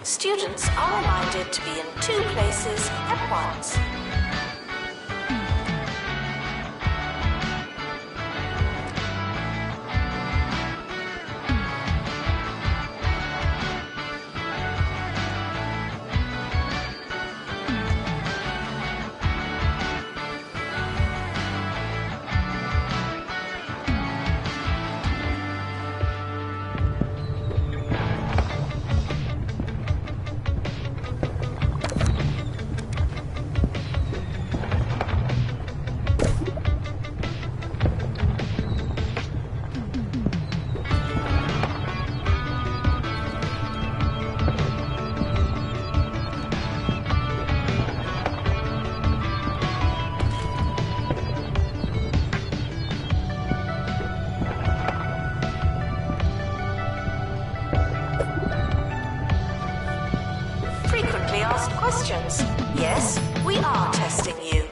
Students are reminded to be in two places at once. Frequently asked questions. Yes, we are testing you.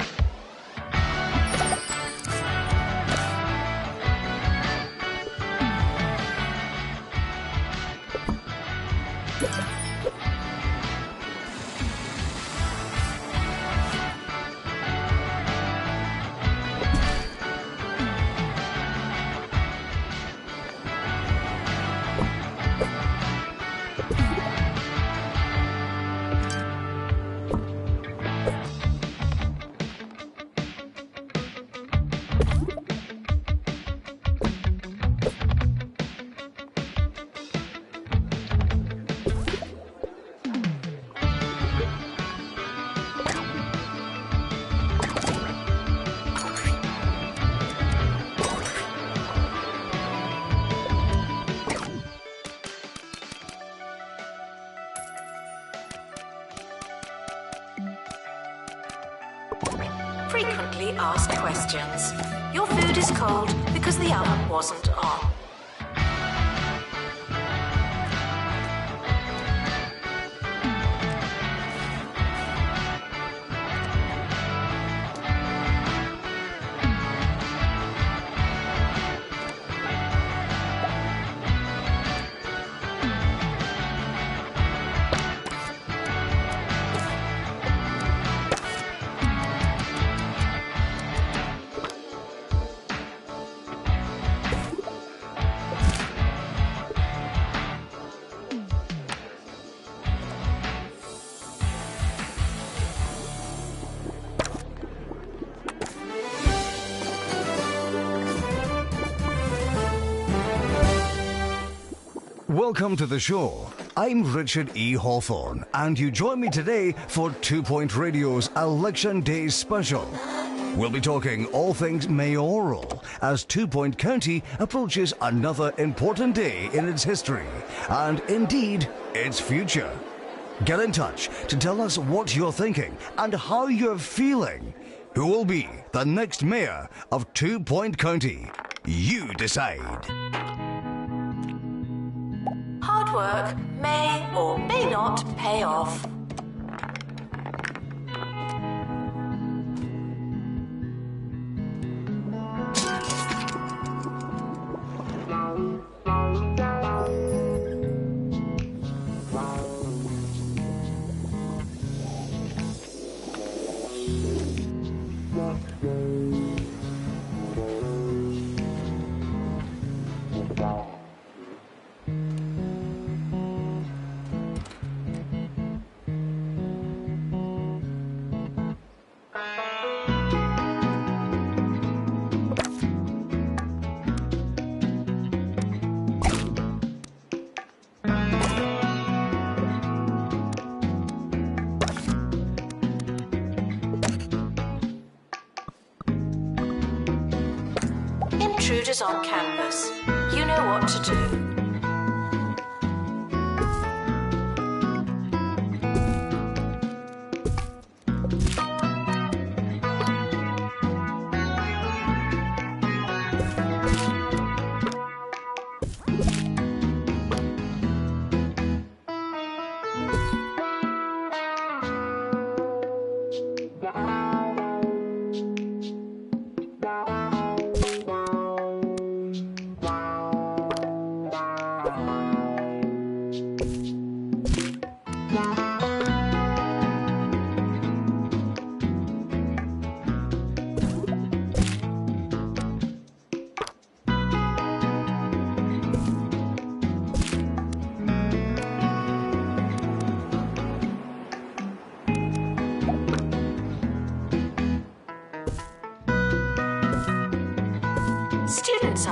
Frequently asked questions. Your food is cold because the oven wasn't on. Welcome to the show. I'm Richard E. Hawthorne, and you join me today for 2 Point Radio's Election Day special. We'll be talking all things mayoral as 2 Point County approaches another important day in its history, and indeed, its future. Get in touch to tell us what you're thinking and how you're feeling. Who will be the next mayor of 2 Point County? You decide. Hard work may or may not pay off. Intruders on campus. You know what to do.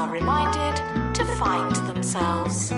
are reminded to find themselves.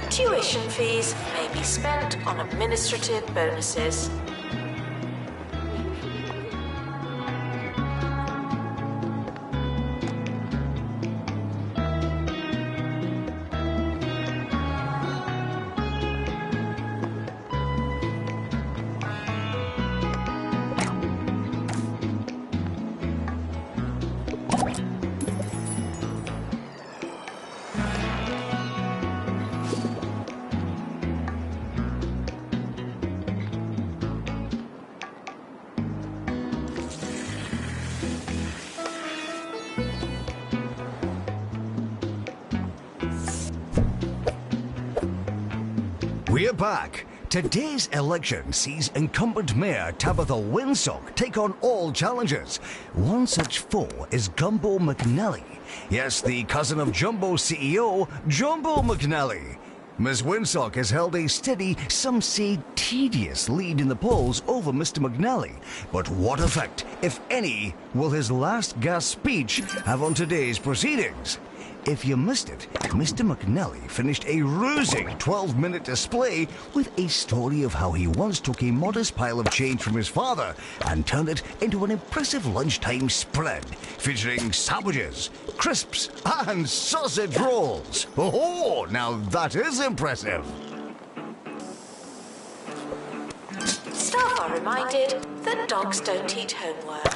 Tuition fees may be spent on administrative bonuses. We're back. Today's election sees incumbent Mayor Tabitha Winsock take on all challenges. One such foe is Gumbo McNally. Yes, the cousin of Jumbo CEO, Jumbo McNally. Ms. Winsock has held a steady, some say tedious lead in the polls over Mr. McNally. But what effect, if any, will his last gasp speech have on today's proceedings? If you missed it, Mr. McNally finished a rousing 12-minute display with a story of how he once took a modest pile of change from his father and turned it into an impressive lunchtime spread featuring sandwiches, crisps, and sausage rolls. Oh, now that is impressive. Staff are reminded that dogs don't eat homework.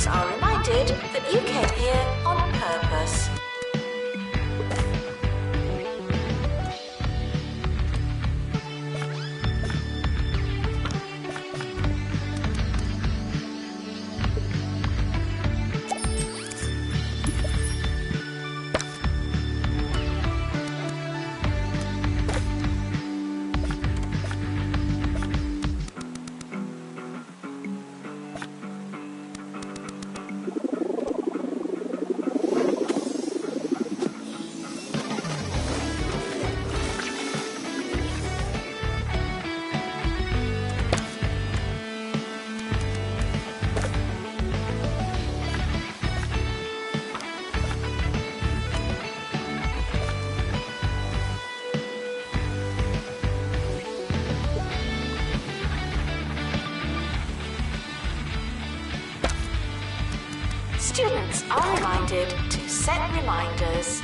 Are reminded that you came here on purpose. Students are reminded to set reminders.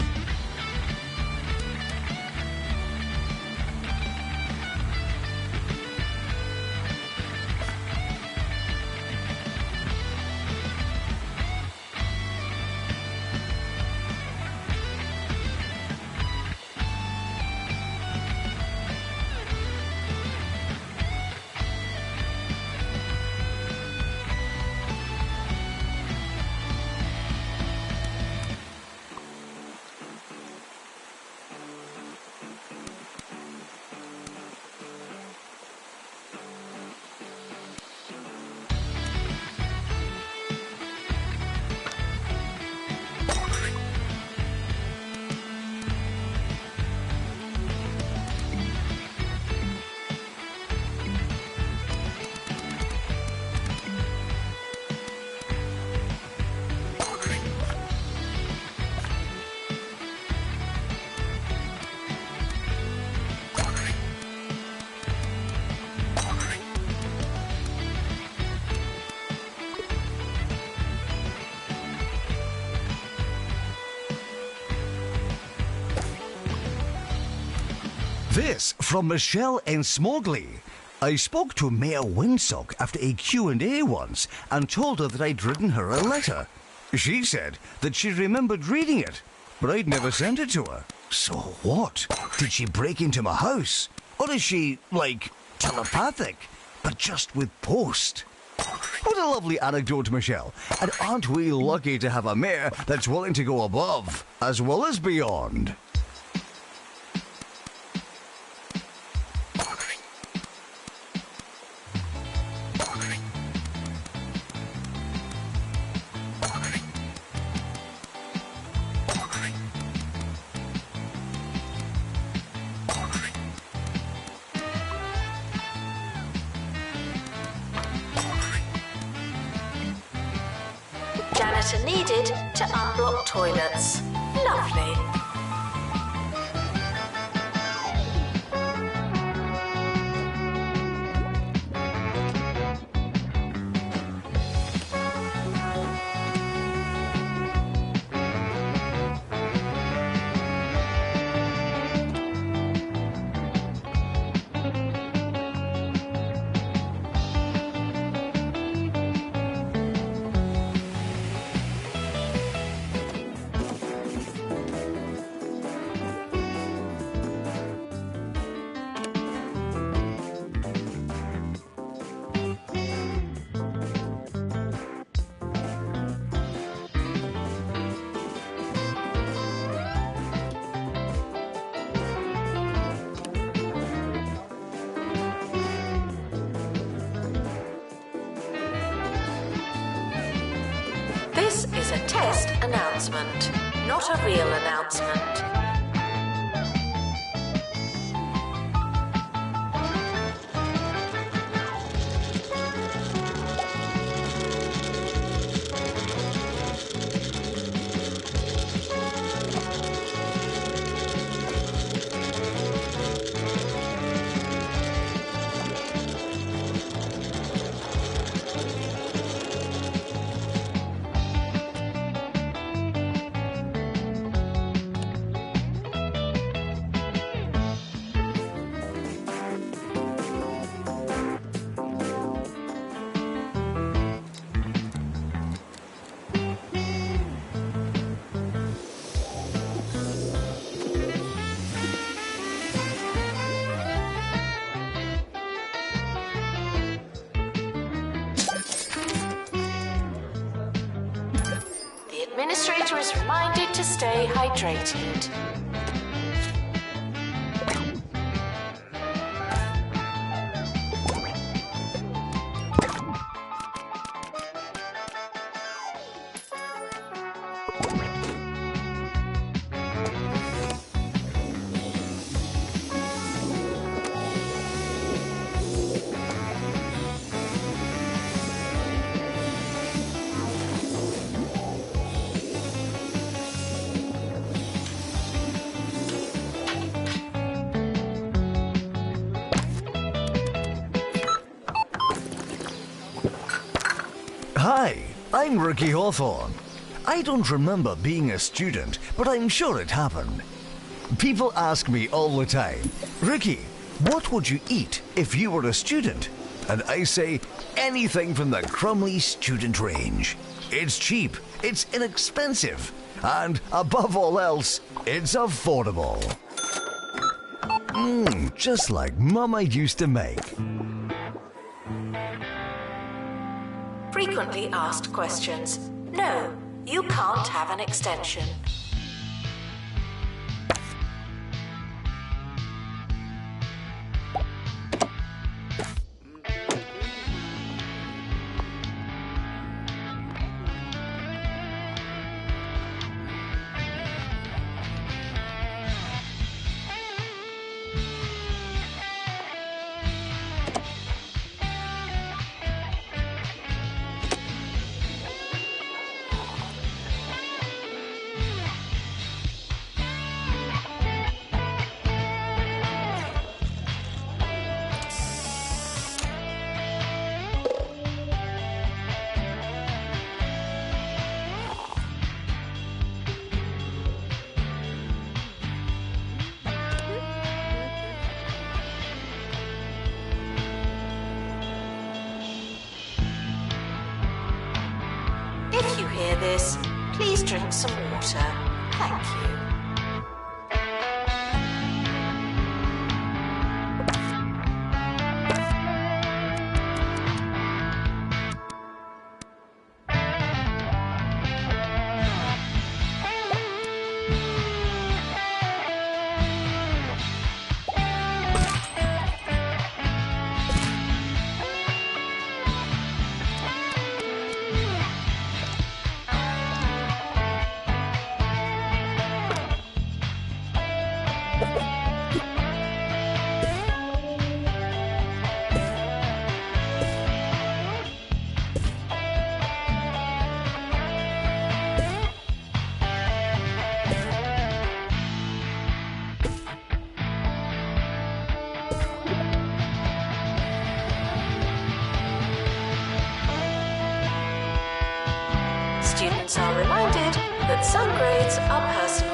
This from Michelle in Smogly. I spoke to Mayor Windsock after a Q&A once and told her that I'd written her a letter. She said that she remembered reading it, but I'd never sent it to her. So what? Did she break into my house? Or is she, like, telepathic, but just with post? What a lovely anecdote, Michelle. And aren't we lucky to have a mayor that's willing to go above as well as beyond? Janitor needed to unblock toilets. Lovely. This is a test announcement, not a real announcement. The administrator is reminded to stay hydrated. Hi, I'm Ricky Hawthorne. I don't remember being a student, but I'm sure it happened. People ask me all the time, Ricky, what would you eat if you were a student? And I say, anything from the Crumley student range. It's cheap, it's inexpensive, and above all else, it's affordable. Just like Mama used to make. Frequently asked questions. No, you can't have an extension. hear this, please drink some water. Thank you. Students are reminded that some grades are personal.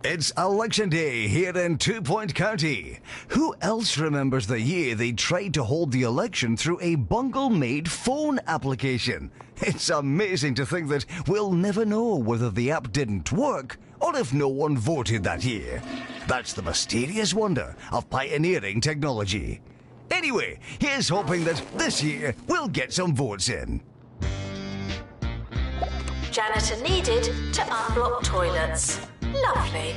It's election day here in 2 Point County. Who else remembers the year they tried to hold the election through a bungle-made phone application? It's amazing to think that we'll never know whether the app didn't work or if no one voted that year. That's the mysterious wonder of pioneering technology. Anyway, here's hoping that this year we'll get some votes in. Janitor needed to unblock toilets. Lovely.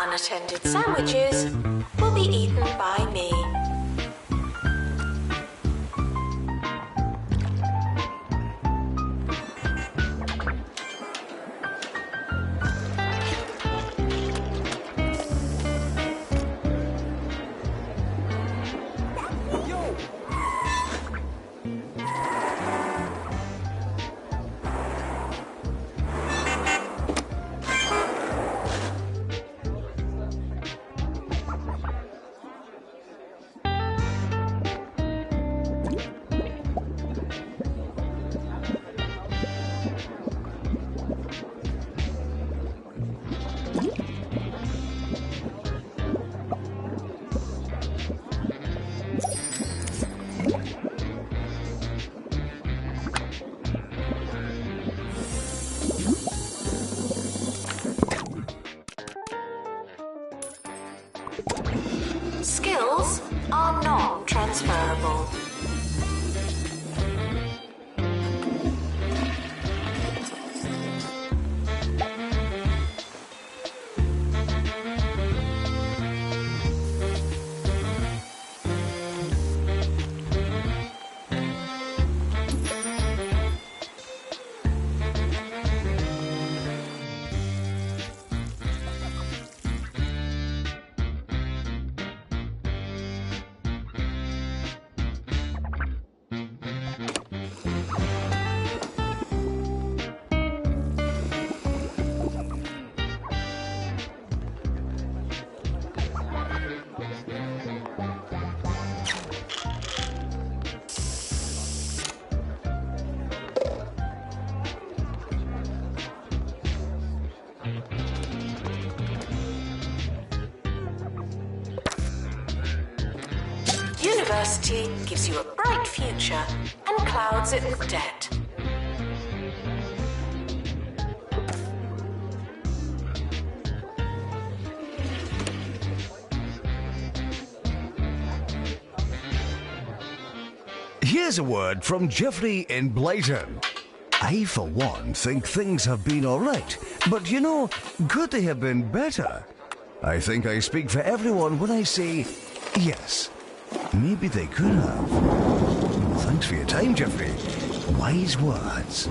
Unattended sandwiches will be eaten by me. Skills are non-transferable. university gives you a bright future and clouds it with debt. Here's a word from Jeffrey in Blyton. I, for one, think things have been all right, but you know, could they have been better? I think I speak for everyone when I say, yes, maybe they could have. Thanks for your time, Jeffrey. Wise words.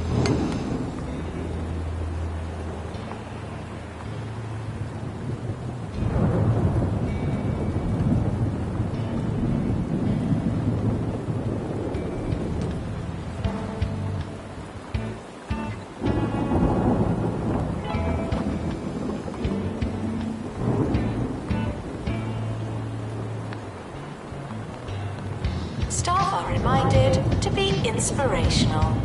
Staff are reminded to be inspirational.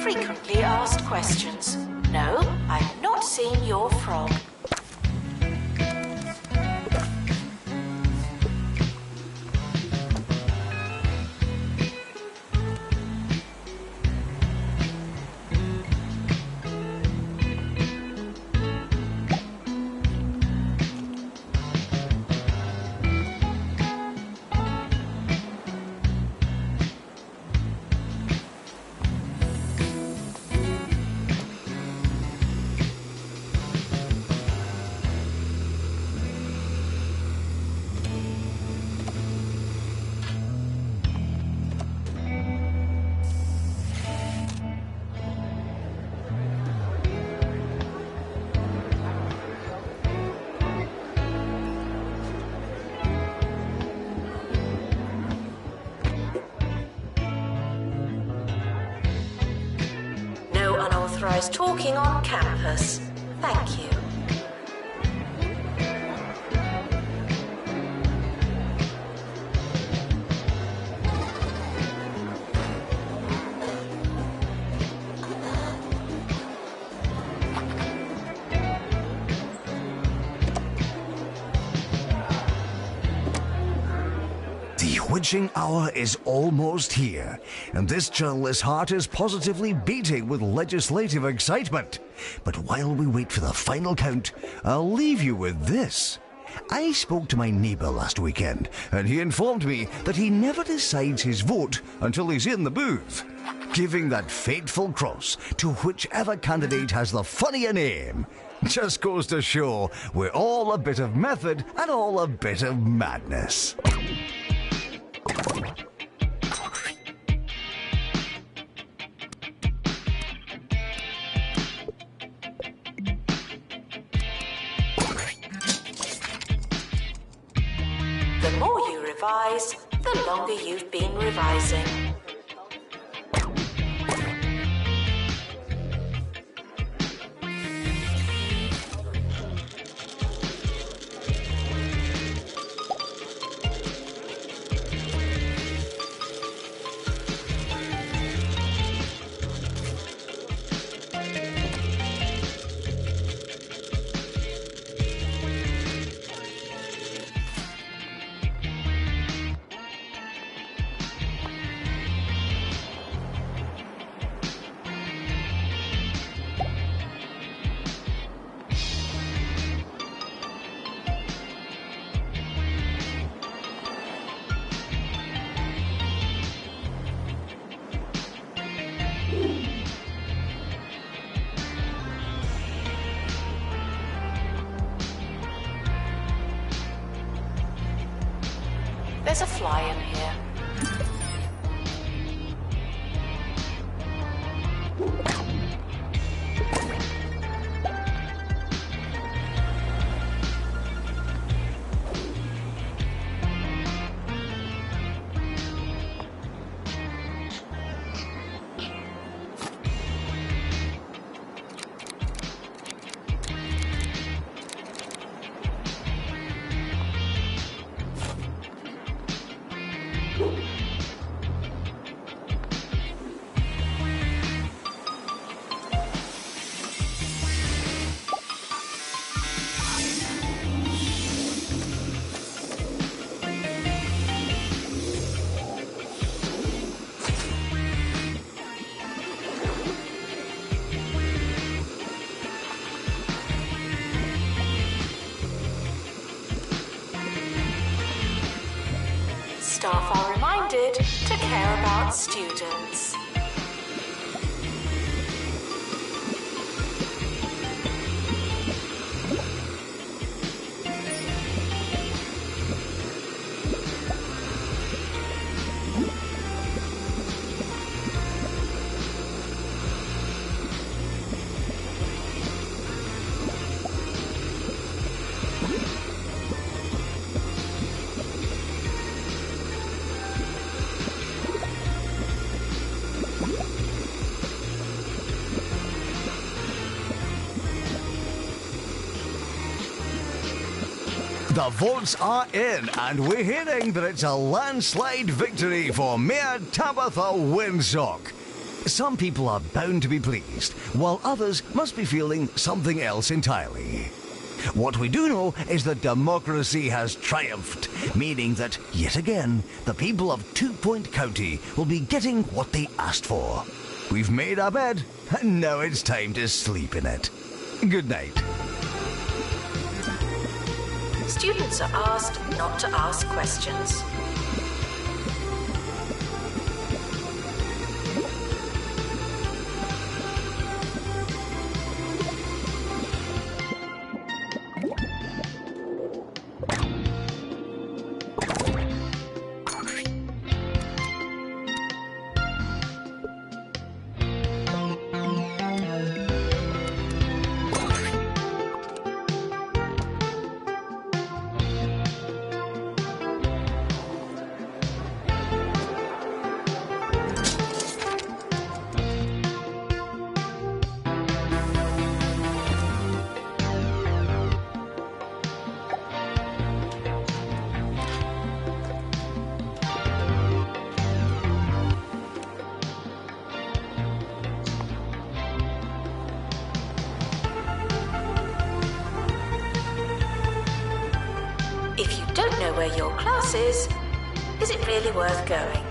Frequently asked questions. No, I've not seen your frog. Unauthorized talking on campus. Thank you. The witching hour is almost here, and this journalist's heart is positively beating with legislative excitement. But while we wait for the final count, I'll leave you with this. I spoke to my neighbour last weekend, and he informed me that he never decides his vote until he's in the booth, giving that fateful cross to whichever candidate has the funnier name. Just goes to show we're all a bit of method and all a bit of madness. The more you revise, the longer you've been revising. There's a fly in here. Staff are reminded to care about students. The votes are in, and we're hearing that it's a landslide victory for Mayor Tabitha Winsock. Some people are bound to be pleased, while others must be feeling something else entirely. What we do know is that democracy has triumphed, meaning that, yet again, the people of 2 Point County will be getting what they asked for. We've made our bed, and now it's time to sleep in it. Good night. Students are asked not to ask questions. If you don't know where your class is it really worth going?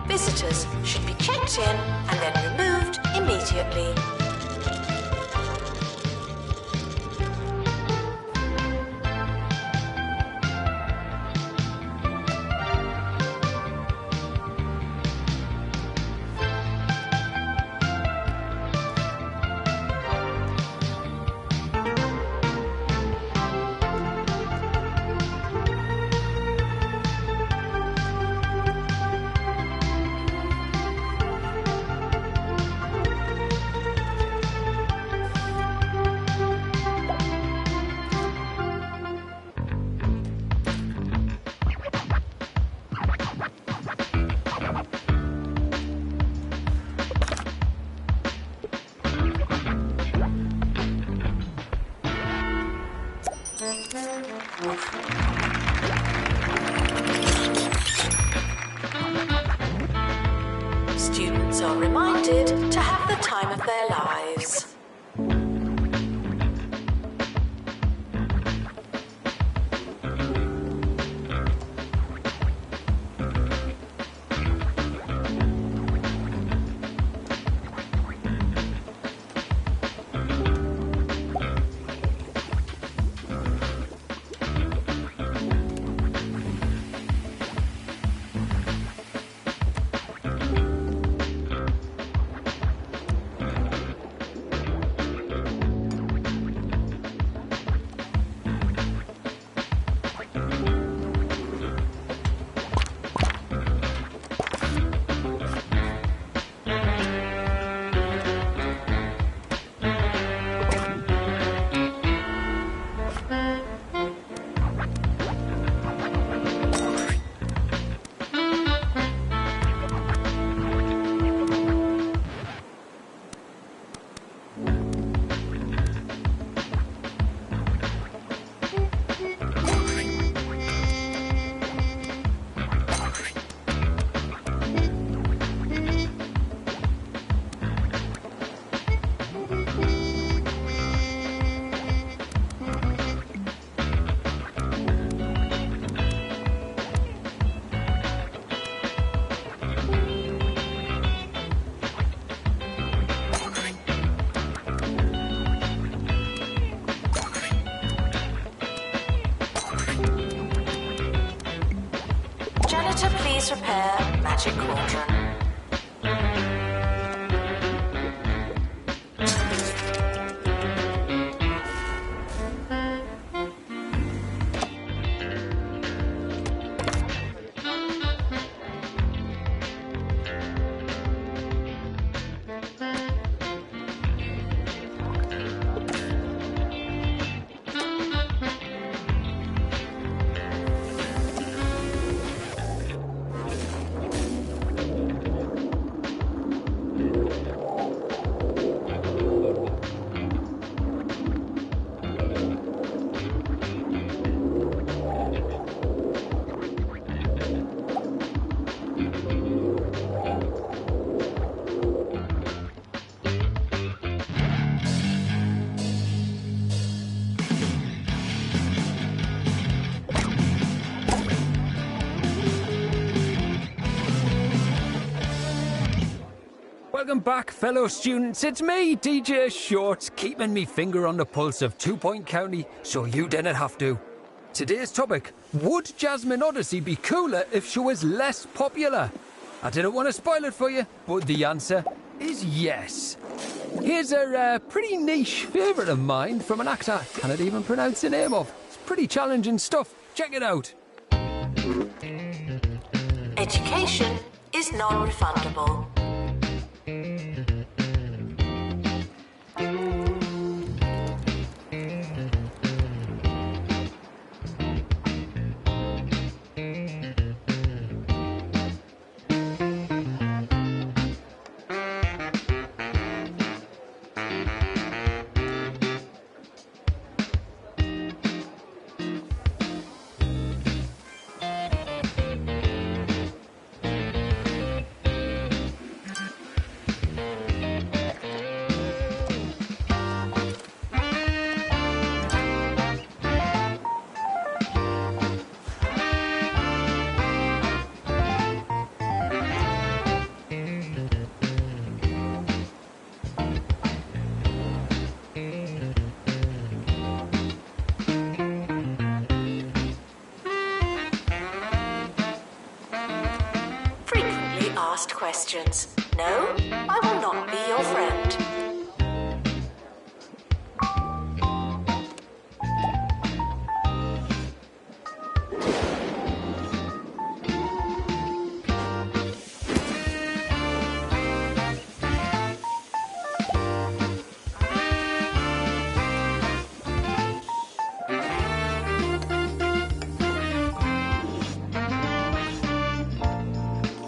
Visitors should be checked in and then removed immediately. Students are reminded to have the time of their lives. Janitor, please repair Magic Cauldron. Welcome back, fellow students. It's me, DJ Shorts, keeping me finger on the pulse of 2 Point County so you didn't have to. Today's topic: would Jasmine Odyssey be cooler if she was less popular? I didn't want to spoil it for you, but the answer is yes. Here's a pretty niche favourite of mine from an actor I cannot even pronounce the name of. It's pretty challenging stuff. Check it out. Education is non-refundable. Questions. No, I will not be your friend.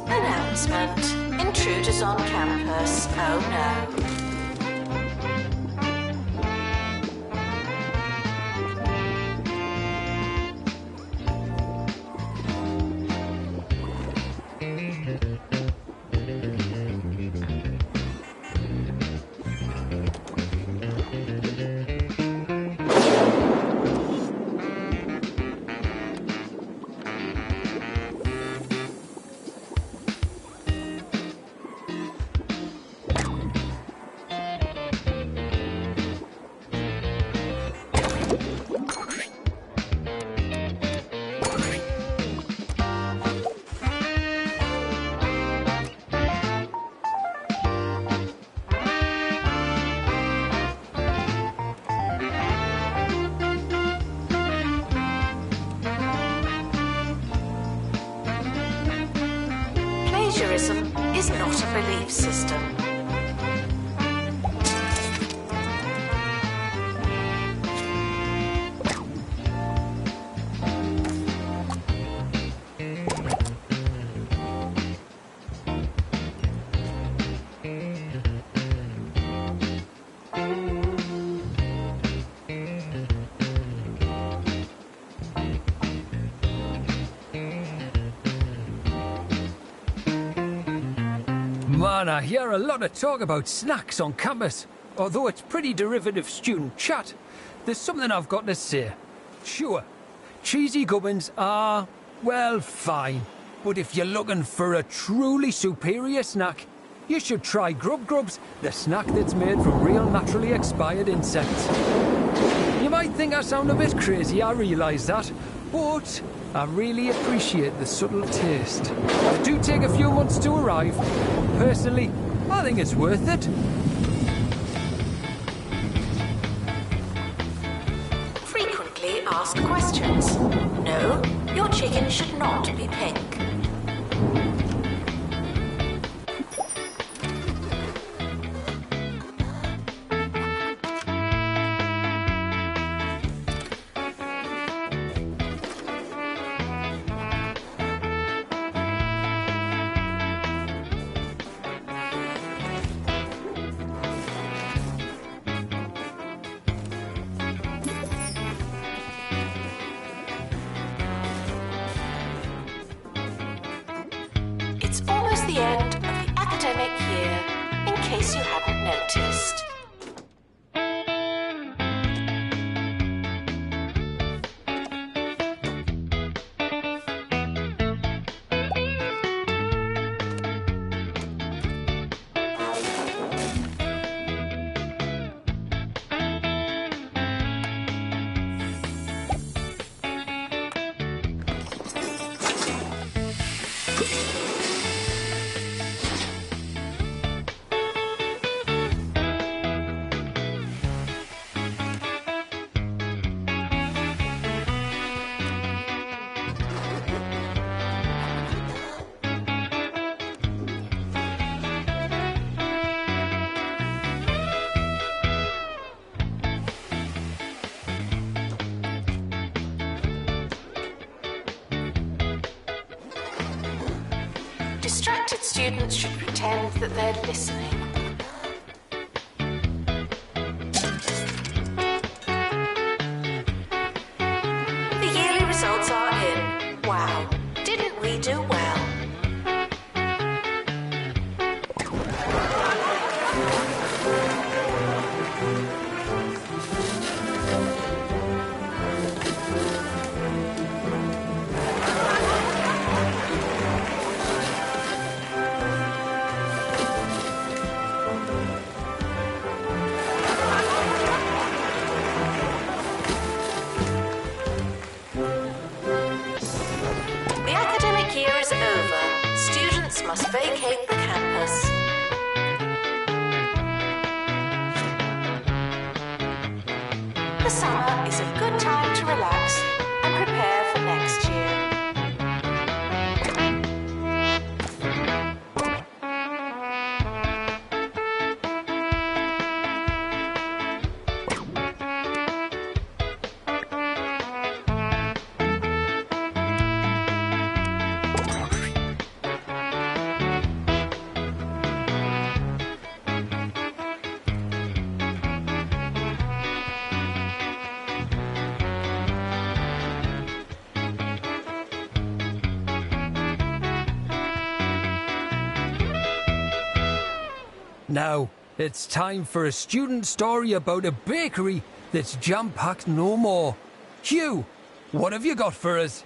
Announcement. Intruders on campus. Oh no. secularism is not a belief system. Man, I hear a lot of talk about snacks on campus. Although it's pretty derivative student chat, there's something I've got to say. Sure, cheesy gubbins are, well, fine. But if you're looking for a truly superior snack, you should try Grub Grubs, the snack that's made from real naturally expired insects. You might think I sound a bit crazy, I realise that, but I really appreciate the subtle taste. They do take a few months to arrive. Personally, I think it's worth it. Frequently asked questions. No, your chicken should not be pink. It's almost the end of the academic year, in case you hadn't noticed. Distracted students should pretend that they're listening. The yearly results are in. Wow, didn't we do well? Must vacate the campus. The summer is a good time to relax and prepare for next year. Now, it's time for a student story about a bakery that's jam-packed no more. Hugh, what have you got for us?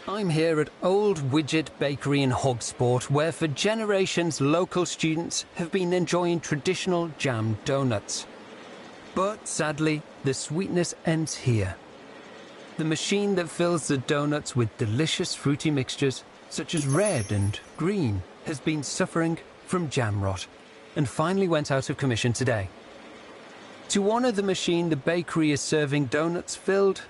I'm here at Old Widget Bakery in Hogsport, where for generations local students have been enjoying traditional jam donuts. But sadly, the sweetness ends here. The machine that fills the donuts with delicious fruity mixtures, such as red and green, has been suffering from jam rot, and finally went out of commission today. To honour the machine, the bakery is serving donuts filled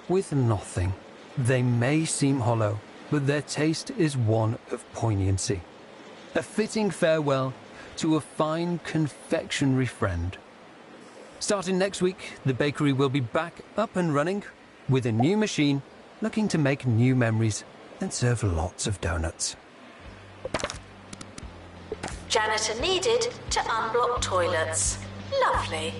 with nothing. They may seem hollow, but their taste is one of poignancy. A fitting farewell to a fine confectionery friend. Starting next week, the bakery will be back up and running with a new machine, looking to make new memories and serve lots of donuts. Janitor needed to unblock toilets. Lovely.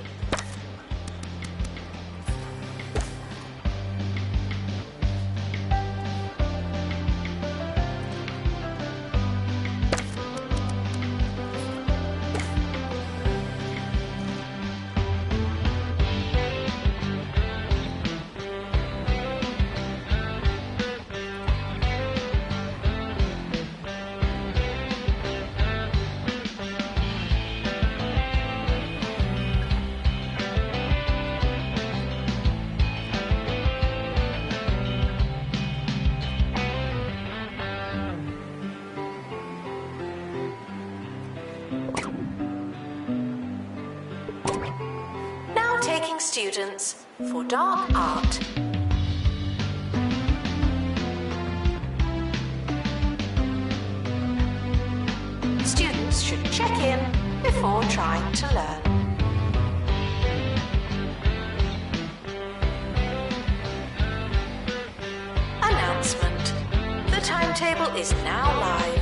Taking students for dark art. Students should check in before trying to learn. Announcement. The timetable is now live.